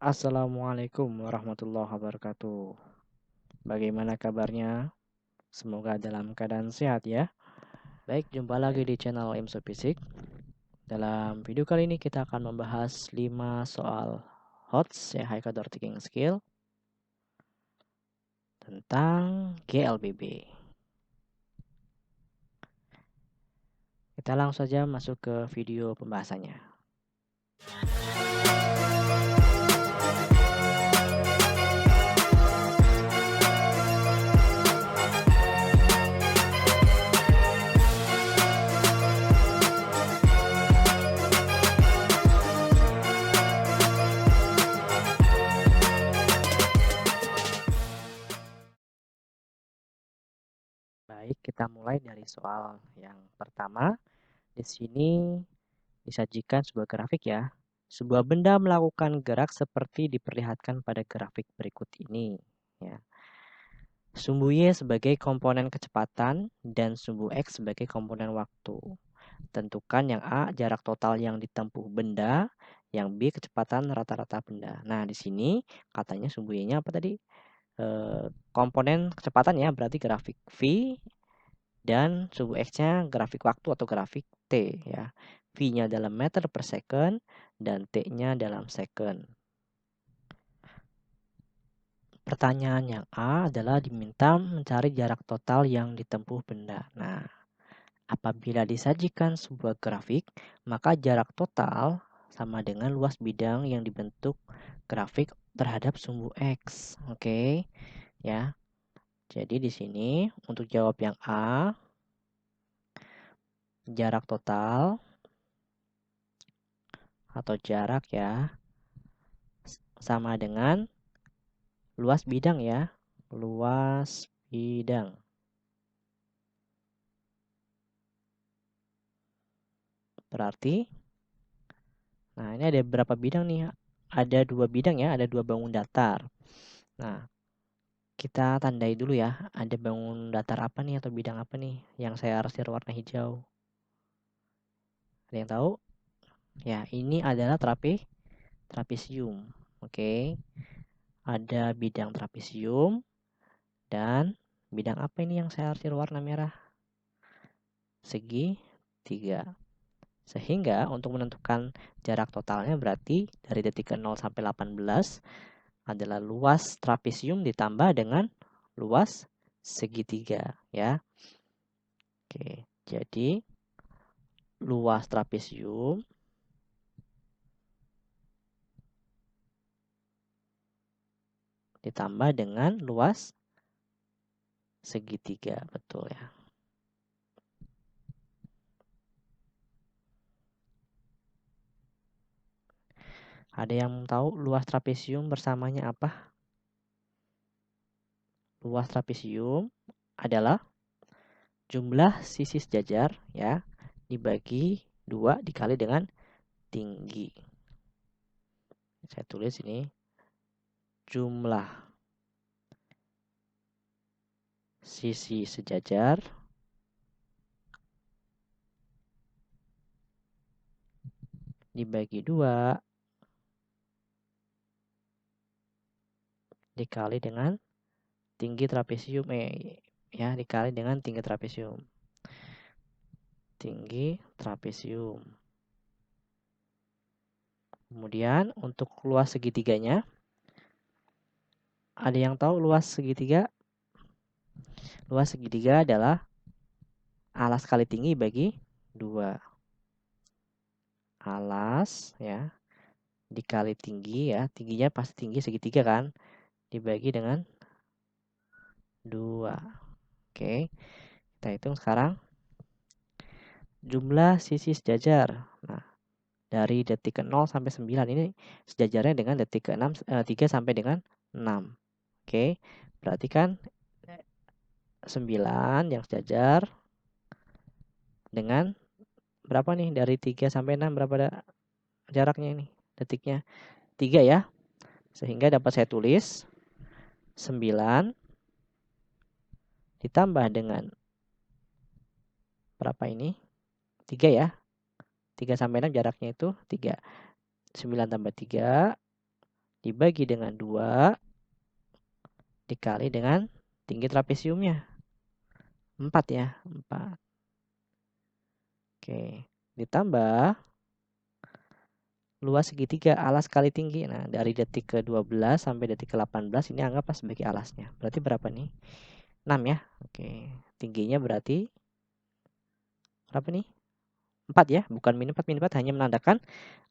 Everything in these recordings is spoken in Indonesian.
Assalamualaikum warahmatullahi wabarakatuh. Bagaimana kabarnya? Semoga dalam keadaan sehat ya. Baik, jumpa lagi di channel Imso Fisik. Dalam video kali ini kita akan membahas 5 soal HOTS ya, High Order Thinking Skill tentang GLBB. Kita langsung saja masuk ke video pembahasannya. Baik, kita mulai dari soal yang pertama. Di sini disajikan sebuah grafik ya. Sebuah benda melakukan gerak seperti diperlihatkan pada grafik berikut ini. Ya. Sumbu Y sebagai komponen kecepatan dan sumbu X sebagai komponen waktu. Tentukan yang A jarak total yang ditempuh benda, yang B kecepatan rata-rata benda. Nah, di sini katanya sumbu Y-nya apa tadi? Komponen kecepatan ya, berarti grafik V, dan sumbu X-nya grafik waktu atau grafik T ya. V-nya dalam meter per second dan T-nya dalam second. Pertanyaan yang A adalah diminta mencari jarak total yang ditempuh benda. Nah, apabila disajikan sebuah grafik, maka jarak total sama dengan luas bidang yang dibentuk grafik terhadap sumbu X. Oke, ya. Jadi di sini untuk jawab yang A, jarak total atau jarak ya sama dengan luas bidang ya. Luas bidang. Berarti, nah ini ada berapa bidang nih? Ada 2 bidang ya, ada 2 bangun datar. Nah, kita tandai dulu ya, ada bangun datar apa nih atau bidang apa nih yang saya arsir warna hijau. Ada yang tahu? Ya, ini adalah trapesium. Oke. Ada bidang trapesium dan bidang apa ini yang saya arsir warna merah? Segitiga. Sehingga untuk menentukan jarak totalnya berarti dari detik ke 0 sampai 18 adalah luas trapesium ditambah dengan luas segitiga ya. Oke, jadi luas trapesium ditambah dengan luas segitiga, betul ya. Ada yang tahu luas trapesium bersamanya apa? Luas trapesium adalah jumlah sisi sejajar ya dibagi 2 dikali dengan tinggi. Saya tulis ini jumlah sisi sejajar dibagi 2 dikali dengan tinggi trapesium ya dikali dengan tinggi trapesium. Tinggi trapesium. Kemudian untuk luas segitiganya, ada yang tahu luas segitiga? Luas segitiga adalah alas kali tinggi bagi 2. Alas ya dikali tinggi ya, tingginya pasti tinggi segitiga kan, dibagi dengan 2. Oke, kita hitung sekarang jumlah sisi sejajar. Nah, dari detik ke 0 sampai 9 ini sejajarnya dengan detik ke 6 3 sampai dengan 6. Oke, berarti kan 9 yang sejajar dengan berapa nih dari 3 sampai 6 berapa jaraknya ini detiknya? 3 ya. Sehingga dapat saya tulis 9 ditambah dengan berapa ini? 3 ya. 3 sampai 6 jaraknya itu 3. 9 tambah 3 dibagi dengan 2 dikali dengan tinggi trapesiumnya. 4 ya, 4. Oke, ditambah luas segitiga alas kali tinggi. Nah, dari detik ke-12 sampai detik ke-18 ini anggaplah sebagai alasnya. Berarti berapa nih? 6 ya. Oke, tingginya berarti berapa nih? 4 ya, bukan min 4. Min 4 hanya menandakan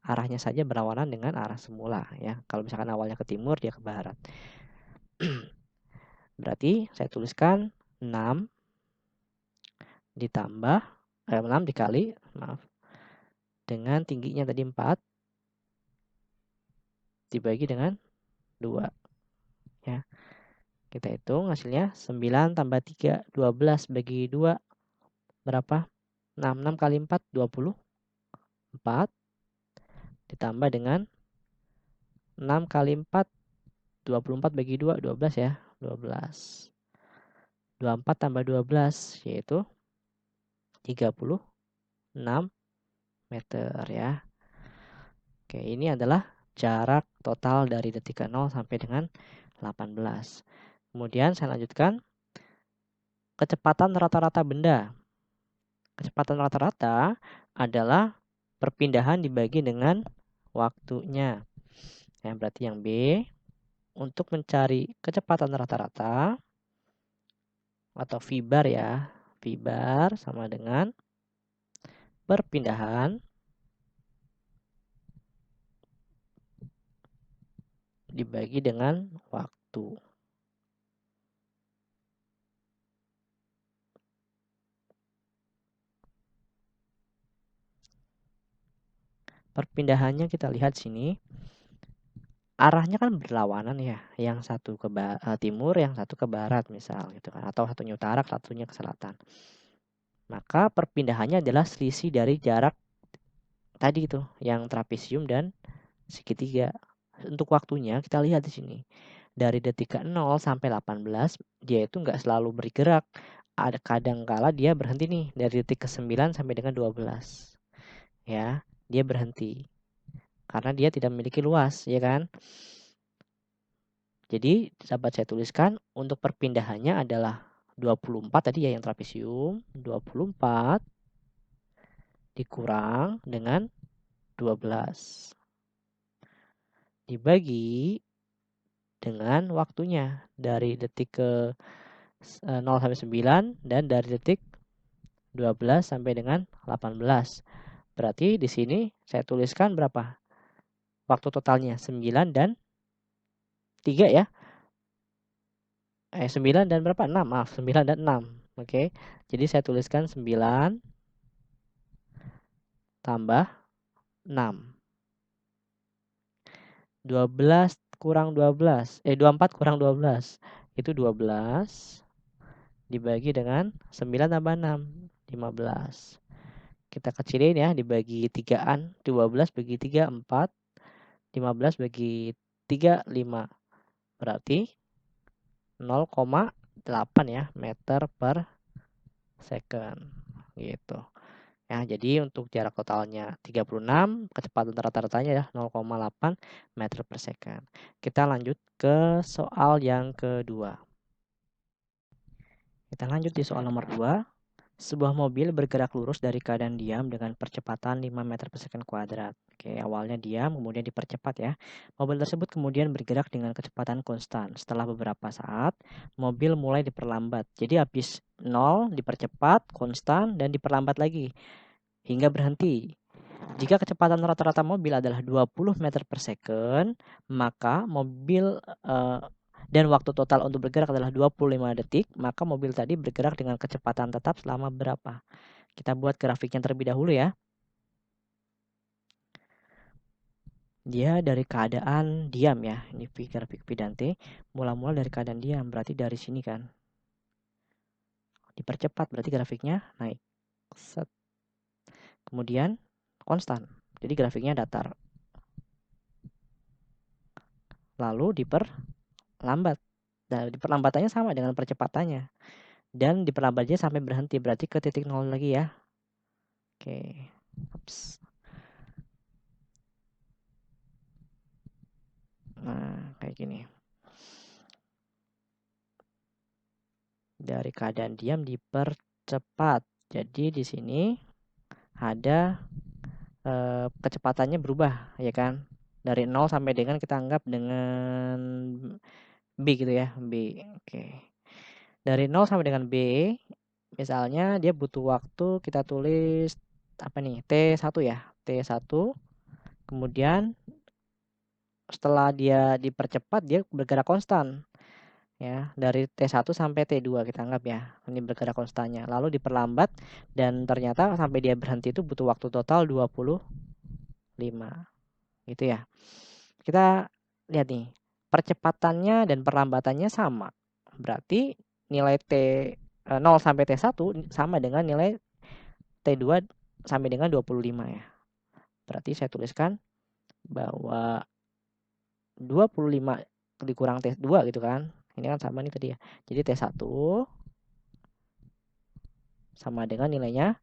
arahnya saja berlawanan dengan arah semula ya. Kalau misalkan awalnya ke timur, dia ke barat. Berarti saya tuliskan 6 ditambah 6 dikali, maaf, dengan tingginya tadi 4 dibagi dengan 2 ya. Kita hitung hasilnya 9 tambah 3, 12 bagi 2 berapa? 6, 6 kali 4, 24 ditambah dengan 6 kali 4, 24 bagi 2, 12 ya, 12. 24 tambah 12 yaitu 36 meter ya. Oke, ini adalah jarak total dari detik ke-0 sampai dengan 18. Kemudian saya lanjutkan kecepatan rata-rata benda. Kecepatan rata-rata adalah perpindahan dibagi dengan waktunya. Ya, berarti yang B, untuk mencari kecepatan rata-rata atau v-bar ya. V-bar sama dengan perpindahan dibagi dengan waktu. Perpindahannya kita lihat sini. Arahnya kan berlawanan ya. Yang satu ke timur, yang satu ke barat misal gitu kan. Atau satunya utara, satunya ke selatan. Maka perpindahannya adalah selisih dari jarak tadi itu, yang trapesium dan segitiga. Untuk waktunya kita lihat di sini. Dari detik ke 0 sampai 18 dia itu nggak selalu bergerak. Ada kadang kala dia berhenti nih dari detik ke 9 sampai dengan 12. Ya, dia berhenti. Karena dia tidak memiliki luas, ya kan? Jadi dapat saya tuliskan untuk perpindahannya adalah 24 tadi ya yang trapesium, 24 dikurang dengan 12 dibagi dengan waktunya dari detik ke 0 sampai 9 dan dari detik 12 sampai dengan 18. Berarti di sini saya tuliskan berapa? Waktu totalnya 9 dan 3 ya. 9 dan berapa? 6, maaf. 9 dan 6. Oke. Jadi saya tuliskan 9 tambah 6. 12 kurang 12. 24 kurang 12. Itu 12 dibagi dengan 9 tambah 6. 15. Kita kecilin ya, dibagi 3-an. 12 bagi 3, 4. 15 bagi 3, 5. Berarti 0,8 ya meter per second. Gitu. Ya, jadi untuk jarak totalnya 36, kecepatan rata-ratanya ya 0,8 meter per second. Kita lanjut ke soal yang kedua. Kita lanjut di soal nomor 2. Sebuah mobil bergerak lurus dari keadaan diam dengan percepatan 5 meter per second kuadrat. Oke, awalnya diam, kemudian dipercepat ya. Mobil tersebut kemudian bergerak dengan kecepatan konstan. Setelah beberapa saat, mobil mulai diperlambat. Jadi habis 0, dipercepat, konstan, dan diperlambat lagi hingga berhenti. Jika kecepatan rata-rata mobil adalah 20 meter per second, maka mobil dan waktu total untuk bergerak adalah 25 detik, maka mobil tadi bergerak dengan kecepatan tetap selama berapa? Kita buat grafiknya terlebih dahulu ya. Dia dari keadaan diam ya. Ini grafik P mula-mula dari keadaan diam, berarti dari sini kan. Dipercepat berarti grafiknya naik. Set. Kemudian konstan. Jadi grafiknya datar. Lalu diperlambat. Nah, perlambatannya sama dengan percepatannya. Dan diperlambatnya sampai berhenti. Berarti ke titik 0 lagi ya. Oke. Ups. Nah, Gini. Dari keadaan diam dipercepat. Jadi di sini ada kecepatannya berubah, ya kan? Dari 0 sampai dengan kita anggap dengan B gitu ya, B. Oke. Dari 0 sampai dengan B, misalnya dia butuh waktu kita tulis apa nih? T1 ya. T1. Kemudian setelah dia dipercepat dia bergerak konstan. Ya, dari T1 sampai T2 kita anggap ya. Ini bergerak konstannya. Lalu diperlambat dan ternyata sampai dia berhenti itu butuh waktu total 25. Gitu ya. Kita lihat nih, percepatannya dan perlambatannya sama. Berarti nilai 0 sampai T1 sama dengan nilai T2 sampai dengan 25 ya. Berarti saya tuliskan bahwa 25 dikurang T2 gitu kan. Ini kan sama nih tadi ya. Jadi T1 sama dengan nilainya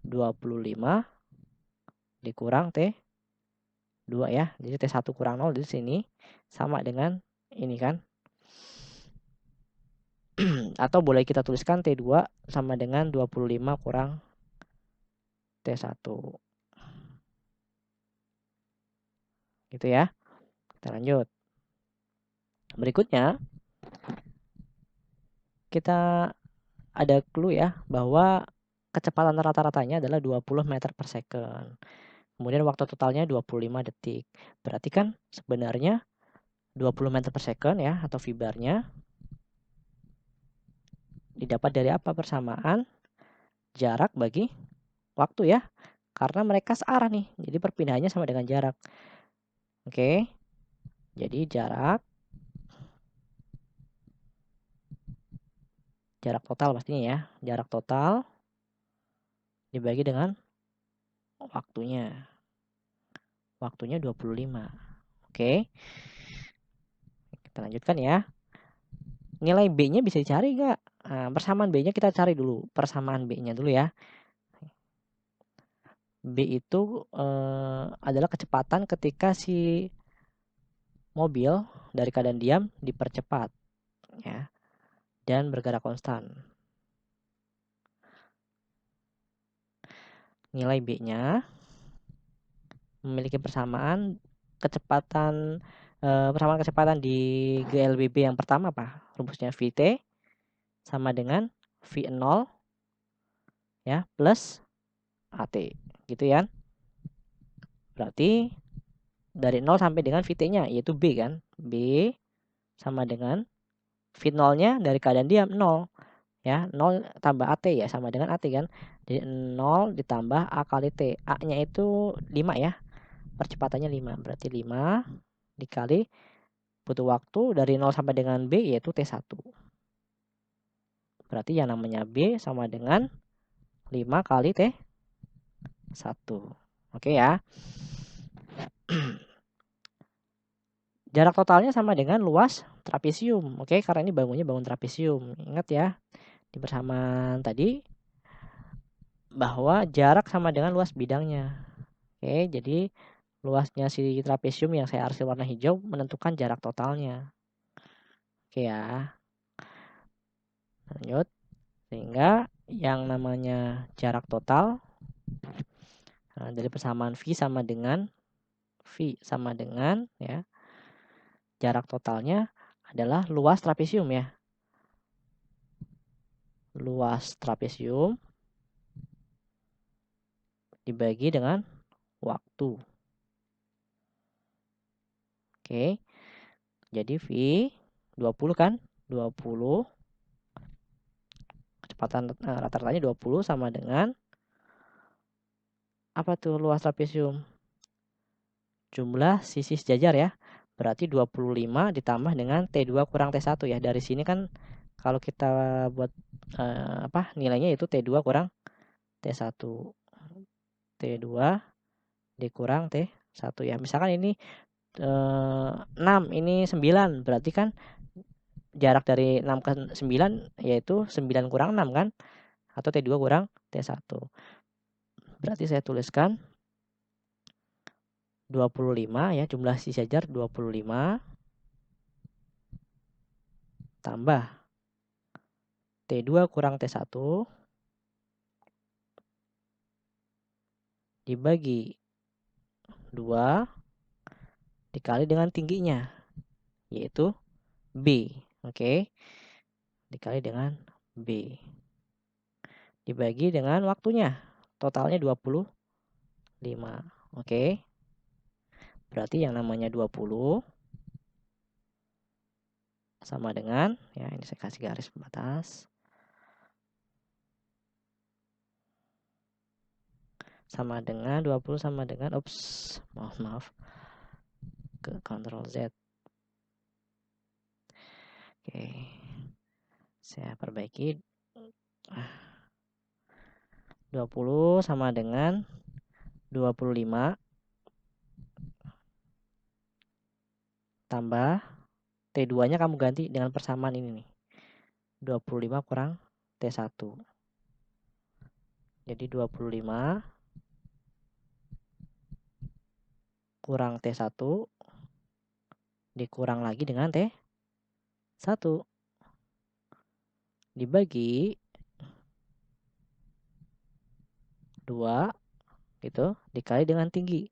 25 dikurang T2 ya. Jadi T1 kurang 0 di sini sama dengan ini kan. Atau boleh kita tuliskan T2 sama dengan 25 kurang T1. Gitu ya. Kita lanjut. Berikutnya kita ada clue ya bahwa kecepatan rata-ratanya adalah 20 meter per second. Kemudian waktu totalnya 25 detik. Berarti kan sebenarnya 20 meter per second ya atau v bar-nya didapat dari apa? Persamaan jarak bagi waktu ya. Karena mereka searah nih. Jadi perpindahannya sama dengan jarak. Oke. Jadi jarak total pastinya ya. Jarak total dibagi dengan waktunya. Waktunya 25. Oke. Kita lanjutkan ya. Nilai B-nya bisa dicari nggak? Nah, persamaan B-nya kita cari dulu. Persamaan B-nya dulu ya. B itu adalah kecepatan ketika si mobil dari keadaan diam dipercepat ya dan bergerak konstan. Nilai B-nya memiliki persamaan kecepatan persamaan kecepatan di GLBB yang pertama apa? Rumusnya Vt sama dengan V0 ya plus AT gitu ya. Berarti dari 0 sampai dengan Vt-nya yaitu B kan. B sama dengan V0-nya dari keadaan diam 0 ya. 0 tambah AT ya sama dengan AT kan. Jadi 0 ditambah A kali T. A-nya itu 5 ya. Percepatannya 5. Berarti 5 dikali butuh waktu dari 0 sampai dengan B yaitu T1. Berarti yang namanya B sama dengan 5 kali T1. Oke ya. Jarak totalnya sama dengan luas trapesium. Oke, karena ini bangunnya bangun trapesium. Ingat ya, di persamaan tadi bahwa jarak sama dengan luas bidangnya. Oke, jadi luasnya si trapesium yang saya arsir warna hijau menentukan jarak totalnya. Oke ya. Lanjut. Sehingga yang namanya jarak total dari persamaan V sama dengan ya jarak totalnya adalah luas trapesium ya. Luas trapesium dibagi dengan waktu. Oke. Jadi V 20 kan? 20 kecepatan rata-ratanya 20 sama dengan apa tuh luas trapesium? Jumlah sisi sejajar ya. Berarti 25 ditambah dengan T2 kurang T1 ya. Dari sini kan kalau kita buat nilainya itu T2 kurang T1. T2 dikurang T1 ya. Misalkan ini 6, ini 9. Berarti kan jarak dari 6 ke 9 yaitu 9 kurang 6 kan? Atau T2 kurang T1. Berarti saya tuliskan 25 ya, jumlah sisi sejajar 25 tambah T2 kurang T1 dibagi 2 dikali dengan tingginya, yaitu B. Oke. Dikali dengan B. Dibagi dengan waktunya. Totalnya 25. Oke. Berarti yang namanya 20 sama dengan, ya ini saya kasih garis pembatas. Sama dengan 20 sama dengan, maaf. Ke Ctrl Z. Oke. Saya perbaiki. 20 sama dengan 25 tambah T2-nya kamu ganti dengan persamaan ini nih. 25 kurang T1. Jadi 25 kurang T1 dikurang lagi dengan T1 dibagi 2 gitu dikali dengan tinggi.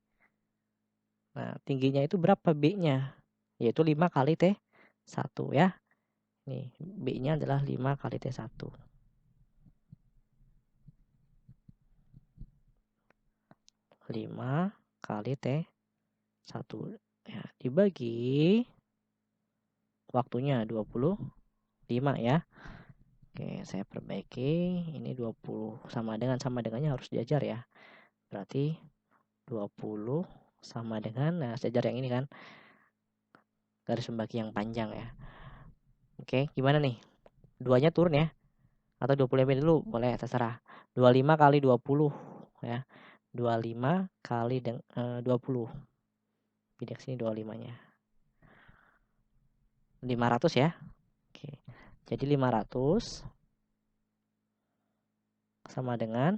Nah, tingginya itu berapa B-nya? Yaitu 5 kali T1 ya. Nih, B-nya adalah 5 kali T1. 5 kali T1 ya, dibagi waktunya 25 ya. Oke, saya perbaiki. Ini 20 sama dengannya harus diajar ya. Berarti 20 sama dengan, nah saya ajar yang ini kan. Garis pembagi yang panjang ya. Oke, gimana nih? 2-nya turun ya. Atau 25 dulu, boleh terserah. 25 kali 20 ya. 25 kali 20. Pindah ke sini 25-nya. 500 ya. Oke. Jadi 500 sama dengan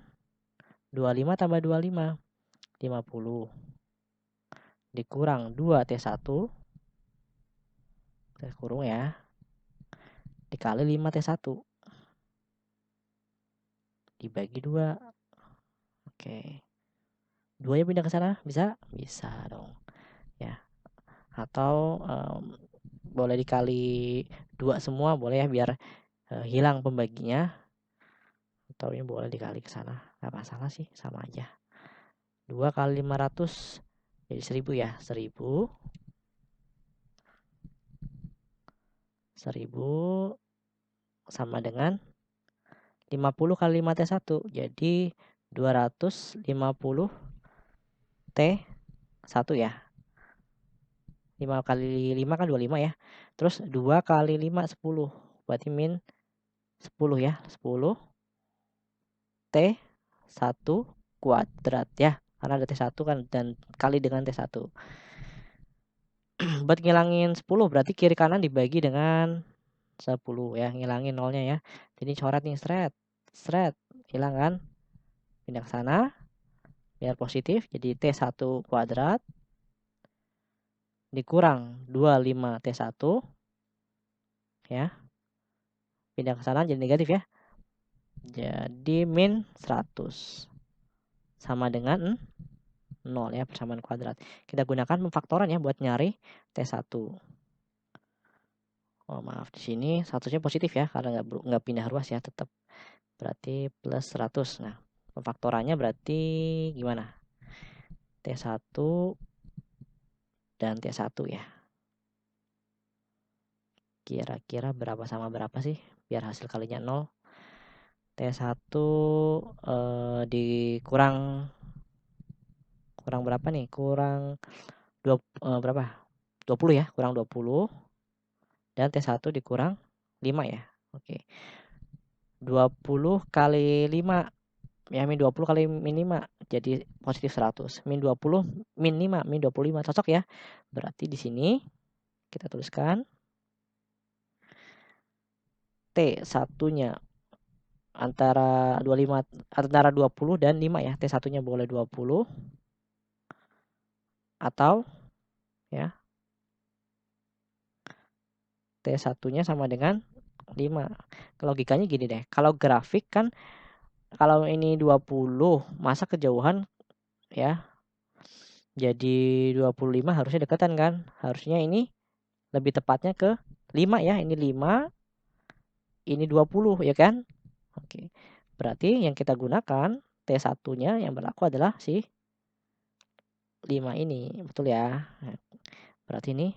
25 tambah 25. 50 dikurang 2T1 saya kurung ya dikali 5T1 dibagi 2. Oke. 2-nya pindah ke sana bisa? Bisa dong. Ya. Atau boleh dikali 2 semua boleh ya biar hilang pembaginya. Atau ini boleh dikali ke sana. Enggak masalah sih, sama aja. 2 kali 500 jadi 1000 ya. 1000 sama dengan 50 kali 5T1. Jadi 250 T1 ya. 5 kali 5 kan 25 ya. Terus 2 kali 5 10. Berarti min 10 ya. 10 T1 kuadrat ya. Karena ada T1 kan dan kali dengan T1. Buat ngilangin 10 berarti kiri kanan dibagi dengan 10 ya. Ngilangin nolnya ya. Jadi coret nih seret. Hilang kan? Pindah ke sana. Biar positif. Jadi T1 kuadrat dikurang 25 T1 ya. Pindah ke sana jadi negatif ya. Jadi min 100 sama dengan 0 ya, persamaan kuadrat. Kita gunakan pemfaktoran ya buat nyari T1. Oh maaf, di sini statusnya positif ya karena nggak pindah ruas ya, tetap berarti plus 100. Nah, pemfaktorannya berarti gimana? T1 dan T1 ya. Kira-kira berapa sama berapa sih biar hasil kalinya 0? T1 dikurang berapa nih? Kurang berapa? 20 ya, kurang 20 dan T1 dikurang 5 ya. Oke. 20 kali 5 ya, min 20 kali min 5 jadi positif 100. Min 20 min 5 min 25 cocok ya. Berarti di sini kita tuliskan T1-nya antara 20 dan 5 ya. T1-nya boleh 20 atau ya T1-nya sama dengan 5. Logikanya gini deh, kalau grafik kan kalau ini 20, masa kejauhan ya jadi 25 harusnya deketan kan? Harusnya ini lebih tepatnya ke 5 ya, ini 5, ini 20 ya kan? Oke. Berarti yang kita gunakan T1-nya yang berlaku adalah si 5 ini, betul ya? Nah, berarti ini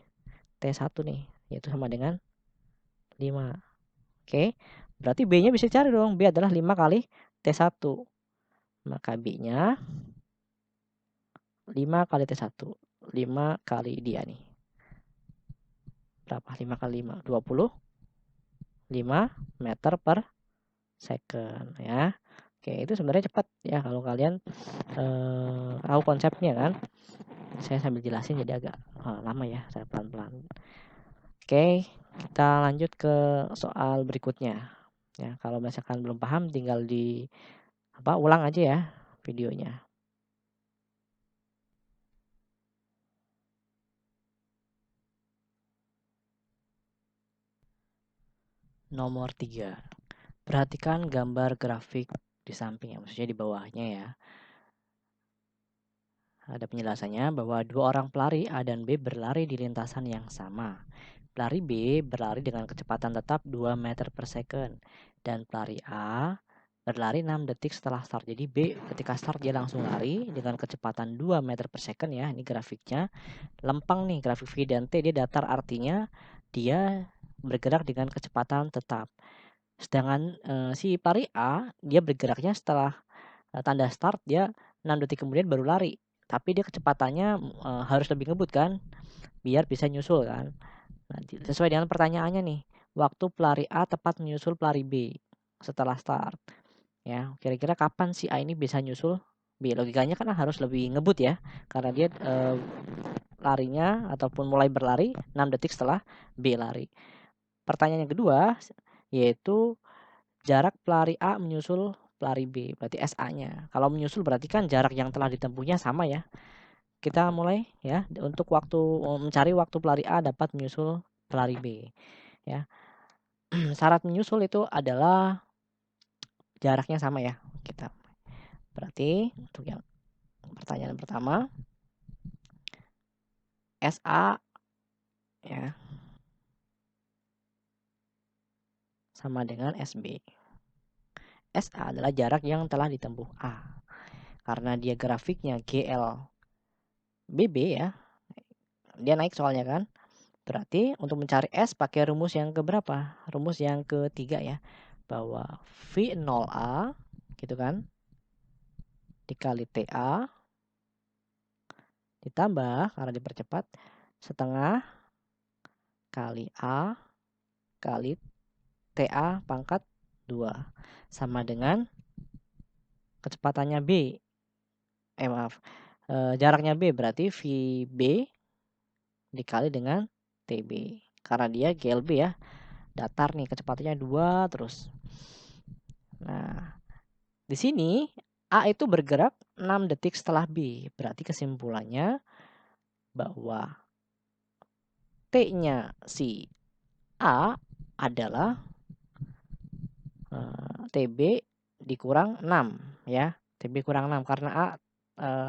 T1 nih, yaitu sama dengan 5. Oke. Berarti B-nya bisa cari dong. B adalah 5 kali T1. Maka B-nya 5 kali T1. 5 kali dia nih. Berapa? 5 kali 5. 25 meter per second ya. Oke, itu sebenarnya cepat ya kalau kalian tahu konsepnya kan. Saya sambil jelasin jadi agak lama ya, saya pelan-pelan. Oke, kita lanjut ke soal berikutnya. Ya, kalau misalkan belum paham tinggal ulang aja ya videonya. Nomor 3. Perhatikan gambar grafik di samping ya, maksudnya di bawahnya ya. Ada penjelasannya bahwa dua orang pelari A dan B berlari di lintasan yang sama. Pelari B berlari dengan kecepatan tetap 2 meter per second dan pelari A berlari 6 detik setelah start. Jadi B ketika start dia langsung lari dengan kecepatan 2 meter per second ya. Ini grafiknya lempeng nih, grafik V dan T dia datar, artinya dia bergerak dengan kecepatan tetap. Sedangkan si pelari A dia bergeraknya setelah tanda start, dia 6 detik kemudian baru lari. Tapi dia kecepatannya harus lebih ngebut kan, biar bisa nyusul kan. Nah, sesuai dengan pertanyaannya nih, waktu pelari A tepat menyusul pelari B setelah start. Ya, kira-kira kapan si A ini bisa nyusul B? Logikanya kan harus lebih ngebut ya, karena dia larinya ataupun mulai berlari 6 detik setelah B lari. Pertanyaan yang kedua yaitu jarak pelari A menyusul pelari B, berarti SA-nya. Kalau menyusul berarti kan jarak yang telah ditempuhnya sama ya. Kita mulai ya untuk mencari waktu pelari A dapat menyusul pelari B ya. Syarat menyusul itu adalah jaraknya sama ya. Kita berarti untuk yang pertanyaan pertama SA ya sama dengan SB. SA adalah jarak yang telah ditempuh A. Karena dia grafiknya GL BB ya. Dia naik soalnya kan. Berarti untuk mencari S pakai rumus yang keberapa? Rumus yang ketiga ya. Bahwa V0A gitu kan dikali TA ditambah karena dipercepat setengah kali A kali TA pangkat 2 sama dengan kecepatannya B. Jaraknya B berarti VB dikali dengan TB. Karena dia GLB ya. Datar nih kecepatannya 2 terus. Nah, di sini A itu bergerak 6 detik setelah B. Berarti kesimpulannya bahwa T-nya si A adalah TB dikurang 6 ya. TB kurang 6 karena A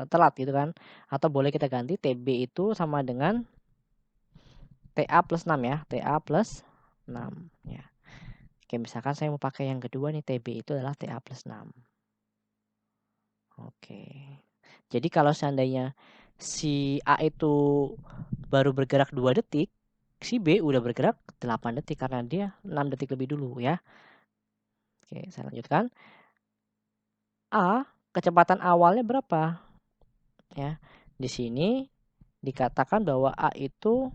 telat gitu kan. Atau boleh kita ganti TB itu sama dengan TA plus 6 ya. TA plus 6 ya. Oke, misalkan saya mau pakai yang kedua nih, TB itu adalah TA plus 6. Oke. Jadi kalau seandainya si A itu baru bergerak 2 detik, si B udah bergerak 8 detik karena dia 6 detik lebih dulu ya. Oke, saya lanjutkan. A, kecepatan awalnya berapa? Ya. Di sini dikatakan bahwa A itu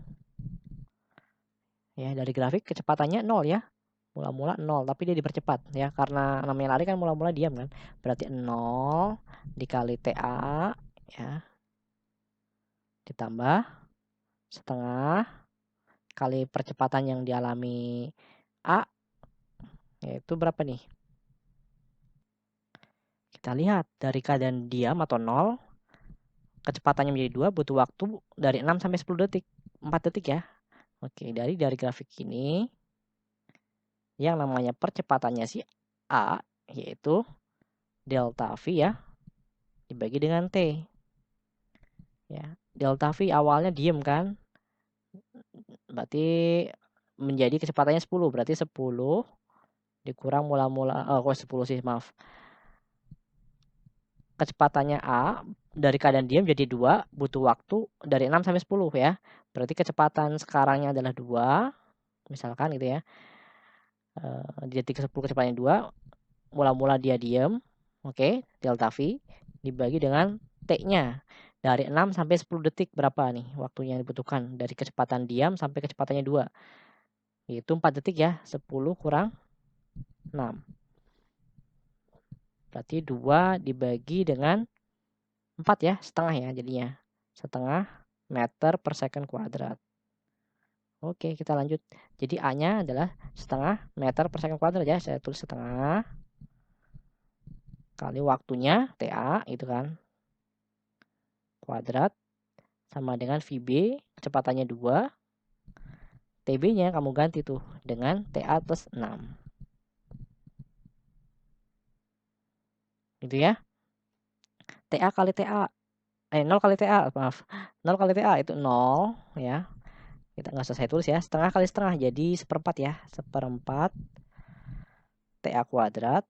ya dari grafik kecepatannya 0 ya. Mula-mula 0, tapi dia dipercepat ya karena namanya lari kan mula-mula diam kan. Berarti 0 dikali TA ya. Ditambah setengah kali percepatan yang dialami A, yaitu berapa nih? Kita lihat dari keadaan diam atau 0, kecepatannya menjadi 2, butuh waktu dari 6 sampai 10 detik, 4 detik ya. Oke, dari grafik ini yang namanya percepatannya si A, yaitu delta V ya, dibagi dengan T. Ya, delta V awalnya diem kan, berarti menjadi kecepatannya 10, berarti 10 dikurang mula-mula, kok 10 sih, maaf. Kecepatannya A dari keadaan diam jadi 2, butuh waktu dari 6 sampai 10 ya. Berarti kecepatan sekarangnya adalah 2, misalkan gitu ya. Di detik ke-10 kecepatannya 2, mula-mula dia diam, oke, delta V, dibagi dengan T-nya. Dari 6 sampai 10 detik berapa nih waktunya yang dibutuhkan dari kecepatan diam sampai kecepatannya 2. Itu 4 detik ya, 10 kurang 6. Berarti 2 dibagi dengan 4 ya, setengah ya jadinya. Setengah meter per second kuadrat. Oke, kita lanjut. Jadi A-nya adalah setengah meter per second kuadrat ya. Saya tulis setengah kali waktunya TA itu kan. Kuadrat sama dengan VB, kecepatannya 2. TB-nya kamu ganti tuh dengan TA plus 6. Gitu ya. TA kali TA. 0 kali TA, maaf. 0 kali TA itu 0 ya. Kita nggak usah saya tulis ya. Setengah kali setengah jadi seperempat ya. Seperempat TA kuadrat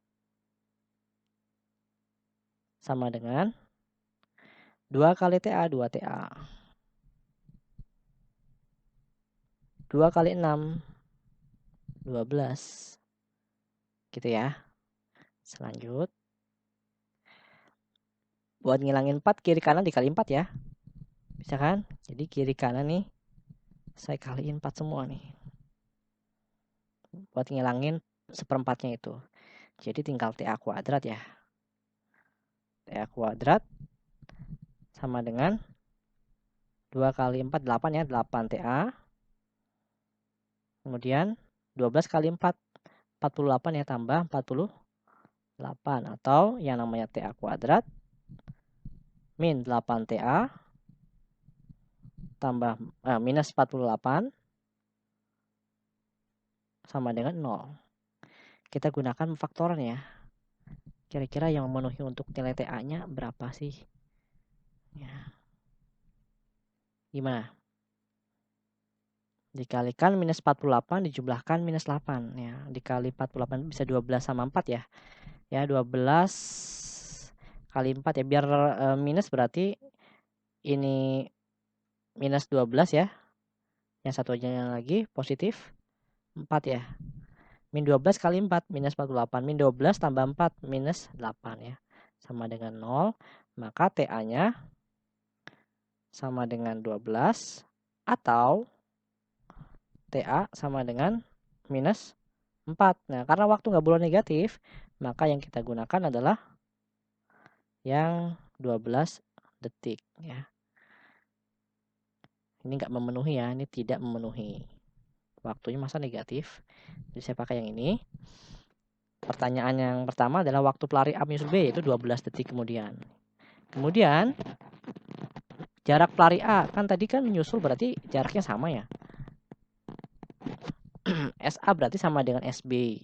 sama dengan 2 kali TA, 2 TA. 2 kali 6, 12. Gitu ya. Selanjut. Buat ngilangin 4, kiri kanan dikali 4 ya. Bisa kan? Jadi kiri kanan nih, saya kaliin 4 semua nih. Buat ngilangin seperempatnya itu. Jadi tinggal TA kuadrat ya. TA kuadrat sama dengan 2 kali 4, 8 ya. 8 TA. Kemudian 12 kali 4, 48 ya, tambah 48. Atau yang namanya TA kuadrat min 8 TA tambah minus 48 sama dengan 0. Kita gunakan faktoran ya. Kira-kira yang memenuhi untuk nilai TA-nya berapa sih? Ya. Gimana? Dikalikan minus 48 dijumlahkan minus 8 ya. Dikali 48 bisa 12 sama 4 ya. Ya, 12 kali 4 ya, biar minus berarti ini minus 12 ya. Yang satu aja lagi positif 4 ya. Min 12 kali 4 minus 48. Min 12 tambah 4 minus 8 ya. Sama dengan 0. Maka TA-nya sama dengan 12 atau TA sama dengan minus 4. Nah, karena waktu nggak boleh negatif, maka yang kita gunakan adalah yang 12 detik ya. Ini nggak memenuhi ya, ini tidak memenuhi. Waktunya masa negatif. Jadi saya pakai yang ini. Pertanyaan yang pertama adalah waktu pelari A menyusul B, yaitu 12 detik kemudian. Kemudian jarak pelari A, kan tadi kan menyusul berarti jaraknya sama ya. SA berarti sama dengan SB.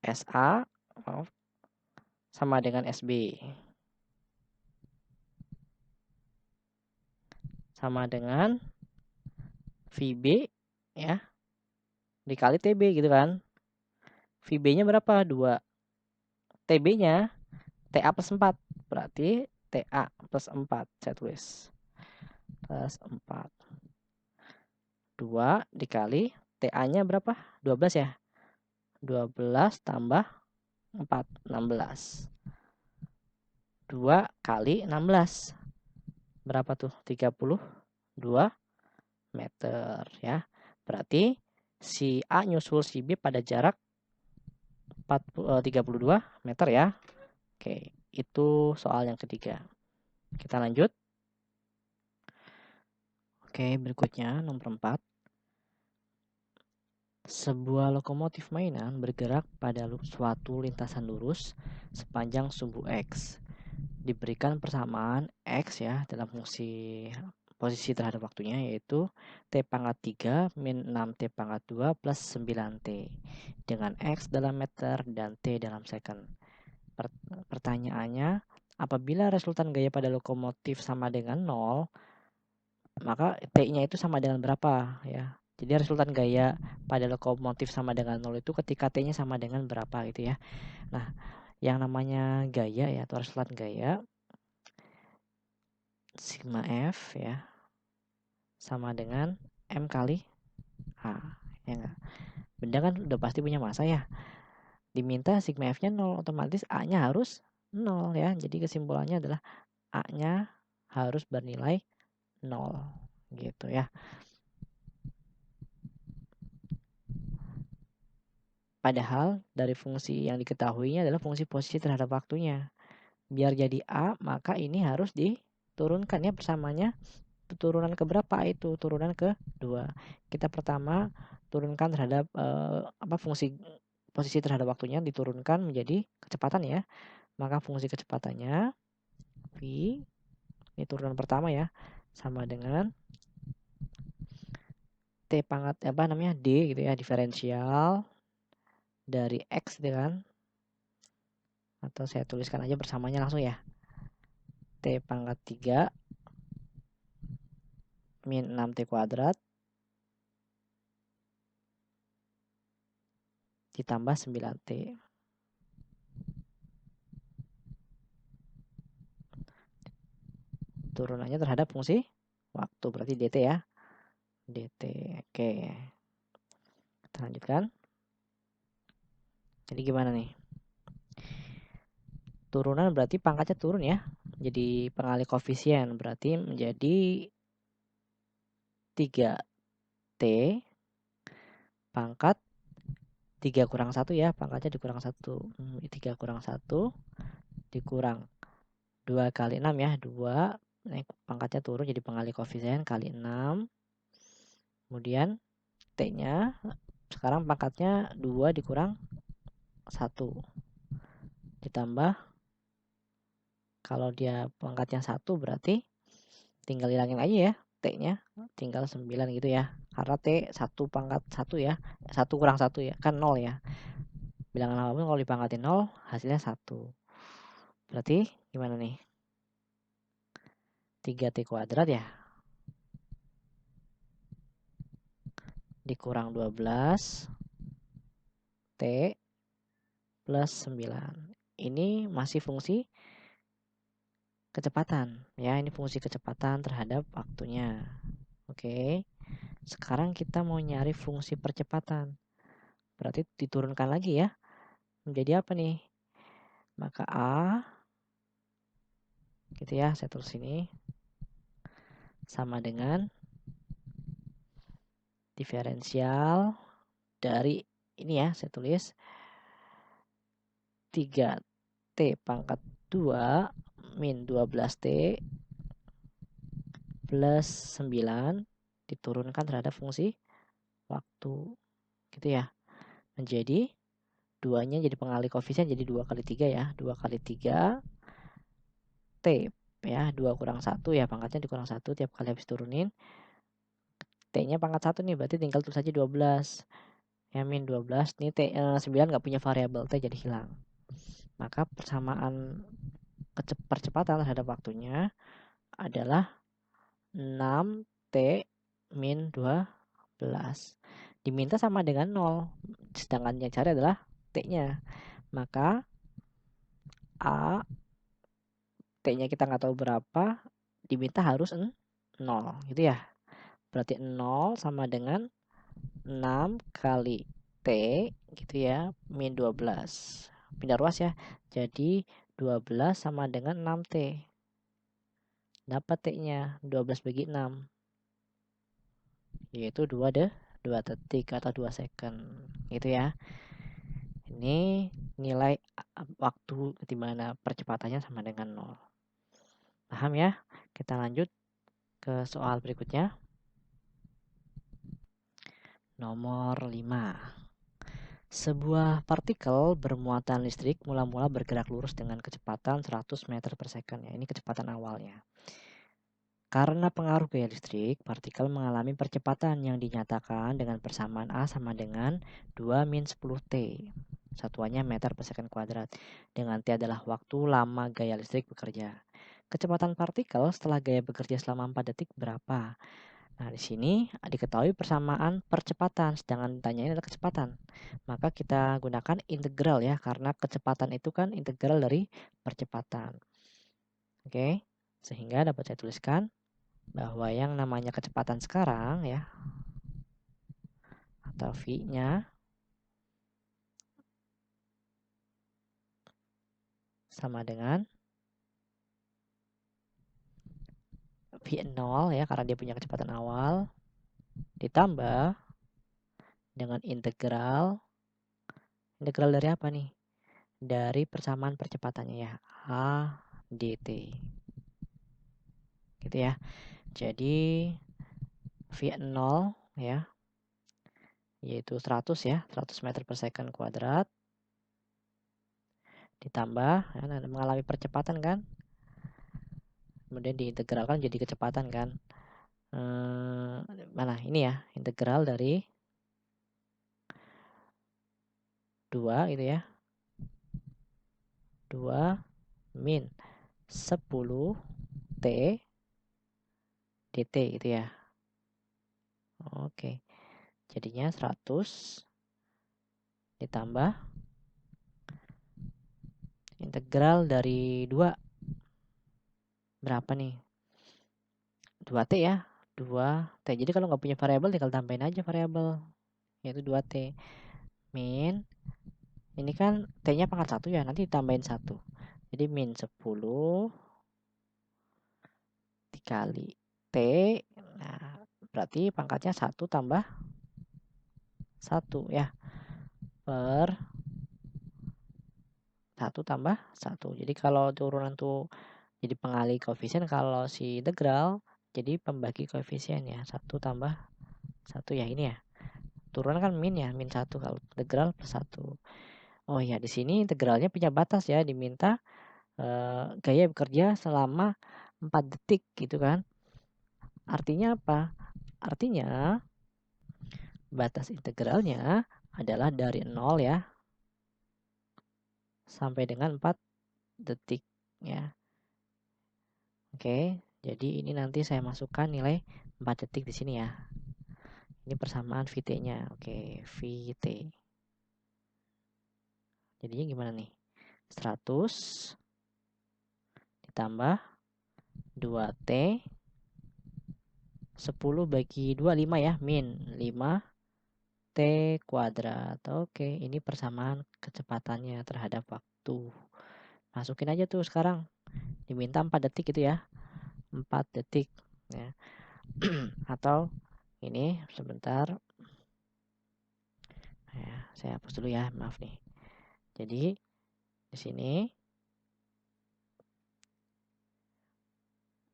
SA sama dengan SB. Sama dengan VB ya dikali TB gitu kan. VB-nya berapa? 2. TB-nya TA plus 4. Berarti TA plus 4. Saya tulis. Plus 4. 2 dikali TA-nya berapa? 12 ya. 12 tambah 4. 16. 2 kali 16. Berapa tuh? 32 meter ya. Berarti si A nyusul si B pada jarak 32 meter ya. Oke, itu soal yang ketiga. Kita lanjut. Oke, berikutnya nomor 4. Sebuah lokomotif mainan bergerak pada suatu lintasan lurus sepanjang sumbu X. Diberikan persamaan X ya dalam fungsi posisi terhadap waktunya, yaitu T pangkat 3 min 6T pangkat 2 plus 9T dengan X dalam meter dan T dalam second. Pertanyaannya, apabila resultan gaya pada lokomotif sama dengan 0, maka T-nya itu sama dengan berapa ya. Jadi resultan gaya pada lokomotif sama dengan 0 itu ketika T-nya sama dengan berapa gitu ya. Nah, yang namanya gaya ya atau resultan gaya sigma F ya sama dengan M kali A ya enggak. Benda kan udah pasti punya massa ya. Diminta sigma F-nya 0, otomatis A-nya harus 0 ya. Jadi kesimpulannya adalah A-nya harus bernilai 0 gitu ya. Padahal dari fungsi yang diketahuinya adalah fungsi posisi terhadap waktunya. Biar jadi A, maka ini harus diturunkan ya bersamanya. Turunan ke berapa itu? Turunan ke 2. Kita pertama turunkan terhadap fungsi posisi terhadap waktunya diturunkan menjadi kecepatan ya. Maka fungsi kecepatannya V, ini turunan pertama ya, sama dengan T pangkat D gitu ya, diferensial dari X gitu kan. Atau saya tuliskan aja bersamanya langsung ya. T pangkat 3 min 6T kuadrat ditambah 9T. Turunannya terhadap fungsi waktu, berarti dt ya. Dt. Oke. Kita lanjutkan. Jadi gimana nih? Turunan berarti pangkatnya turun ya. Jadi pengalih koefisien berarti menjadi 3T pangkat 3 kurang 1 ya. Pangkatnya dikurang 1. 3 kurang 1 dikurang 2 kali 6 ya. 2 pangkatnya turun jadi pengalih koefisien kali 6. Kemudian T-nya sekarang pangkatnya 2 dikurang 1 ditambah, kalau dia pangkatnya 1 berarti tinggal hilangin aja ya T-nya, tinggal 9 gitu ya. Karena T 1 pangkat 1 ya. 1 kurang 1 ya, kan 0 ya. Bilangan apapun kalau dipangkatin 0 hasilnya 1. Berarti gimana nih? 3T kuadrat ya. Dikurang 12 T plus 9. Ini masih fungsi kecepatan ya, ini fungsi kecepatan terhadap waktunya. Oke. Sekarang kita mau nyari fungsi percepatan. Berarti diturunkan lagi ya. Menjadi apa nih? Maka A gitu ya, saya tulis ini sama dengan diferensial dari ini ya, saya tulis 3T pangkat 2 min 12T plus 9 diturunkan terhadap fungsi waktu gitu ya. Menjadi 2-nya jadi pengalih koefisien jadi 2 kali 3 ya. 2 kali 3 T ya, 2 kurang 1 ya, pangkatnya dikurang 1 tiap kali habis turunin. T-nya pangkat 1 nih, berarti tinggal tulis saja 12. Ya, min 12. Ini T 9 nggak punya variabel T jadi hilang. Maka persamaan percepatan terhadap waktunya adalah 6T min 12. Diminta sama dengan 0. Sedangkan yang cari adalah T-nya. Maka A, T-nya kita nggak tahu berapa, diminta harus 0 gitu ya. Berarti 0 sama dengan 6 kali T gitu ya, min 12. Pindah ruas ya. Jadi 12 sama dengan 6T. Dapat T-nya 12 bagi 6. Yaitu 2 detik atau 2 second. Gitu ya. Ini nilai waktu di mana percepatannya sama dengan 0. Paham ya? Kita lanjut ke soal berikutnya. Nomor 5. Sebuah partikel bermuatan listrik mula-mula bergerak lurus dengan kecepatan 100 meter per second ya. Ini kecepatan awalnya. Karena pengaruh gaya listrik, partikel mengalami percepatan yang dinyatakan dengan persamaan A sama dengan 2-10T. Satuannya meter per second kuadrat. Dengan T adalah waktu lama gaya listrik bekerja. Kecepatan partikel setelah gaya bekerja selama 4 detik berapa? Nah, di sini diketahui persamaan percepatan, sedangkan ditanya ini adalah kecepatan. Maka kita gunakan integral ya, karena kecepatan itu kan integral dari percepatan. Oke, sehingga dapat saya tuliskan bahwa yang namanya kecepatan sekarang ya, atau V-nya sama dengan V0 ya, karena dia punya kecepatan awal, ditambah dengan integral dari apa nih? Dari persamaan percepatannya ya, A dt. Gitu ya. Jadi V0 ya, yaitu 100 ya, 100 meter per second kuadrat, ditambah ya, mengalami percepatan kan, kemudian diintegralkan jadi kecepatan kan. Mana ini ya, integral dari 2 itu ya, 2 min 10 T dt gitu ya. Oke, jadinya 100 ditambah integral dari 2 berapa nih? 2T ya, 2T. Jadi kalau nggak punya variabel tinggal tambahin aja variabel, yaitu 2T min, ini kan T-nya pangkat 1 ya, nanti ditambahin 1. Jadi min 10 dikali T, nah berarti pangkatnya 1 tambah 1 ya, per 1 tambah 1. Jadi kalau turunan tuh jadi pengali koefisien, kalau si integral jadi pembagi koefisien ya, 1 tambah 1 ya, ini ya. Turunan kan min ya, min 1, kalau integral plus 1. Oh ya, di sini integralnya punya batas ya, diminta gaya bekerja selama 4 detik gitu kan. Artinya apa? Artinya batas integralnya adalah dari 0 ya sampai dengan 4 detik ya. Oke, jadi ini nanti saya masukkan nilai 4 detik di sini ya. Ini persamaan VT-nya. Oke, VT. Jadinya gimana nih? 100 ditambah 2T 10 bagi 2, 5 ya, min 5 T kuadrat. Oke, ini persamaan kecepatannya terhadap waktu. Masukin aja tuh sekarang. Diminta 4 detik gitu ya. 4 detik ya. Atau ini sebentar. Ya, saya hapus dulu ya, maaf nih. Jadi di sini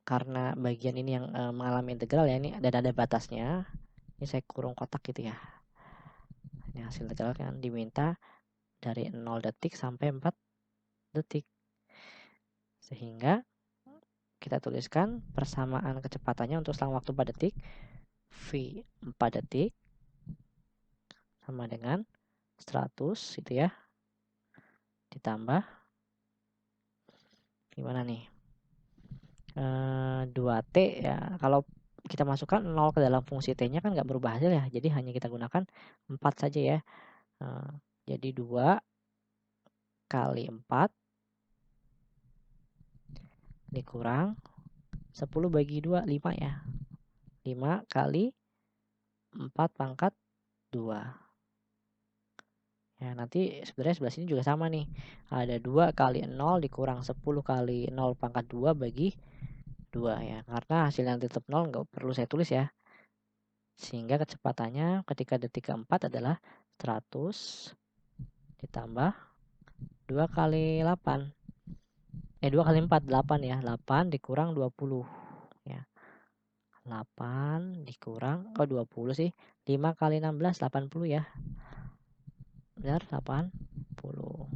karena bagian ini yang mengalami integral ya, ini dan ada batasnya. Ini saya kurung kotak gitu ya. Ini hasil integral kan diminta dari 0 detik sampai 4 detik. Sehingga kita tuliskan persamaan kecepatannya untuk selang waktu 4 detik. V 4 detik sama dengan 100 itu ya. Ditambah gimana nih? 2T ya. Kalau kita masukkan 0 ke dalam fungsi T-nya kan nggak berubah hasil ya. Jadi hanya kita gunakan 4 saja ya. Jadi 2 kali 4 dikurang 10 bagi 2, 5 ya. 5 kali 4 pangkat 2. Ya, nanti sebenarnya sebelah sini juga sama nih. Ada 2 kali 0 dikurang 10 kali 0 pangkat 2 bagi 2 ya. Karena hasilnya tetap 0 nggak perlu saya tulis ya. Sehingga kecepatannya ketika detik keempat adalah 100 ditambah 2 kali 8. 2 kali 4, 8 ya. 8 dikurang 20 ya. 8 dikurang 20 sih. 5 kali 16, 80 ya. Benar, 80.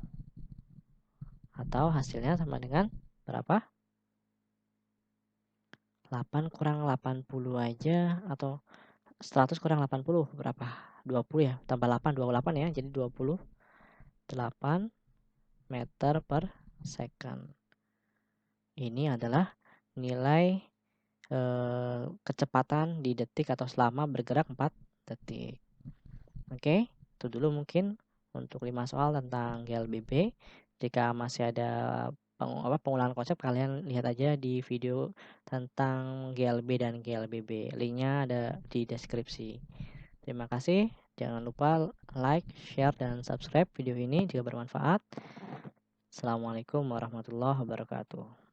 Atau hasilnya sama dengan berapa? 8 kurang 80 aja, atau 100 kurang 80 berapa? 20 ya, tambah 8, 28 ya, jadi 28 meter per second. Ini adalah nilai kecepatan di detik atau selama bergerak 4 detik. Oke, itu dulu mungkin untuk 5 soal tentang GLBB. Jika masih ada pengulangan konsep, kalian lihat aja di video tentang GLB dan GLBB. Linknya ada di deskripsi. Terima kasih. Jangan lupa like, share, dan subscribe video ini jika bermanfaat. Assalamualaikum warahmatullahi wabarakatuh.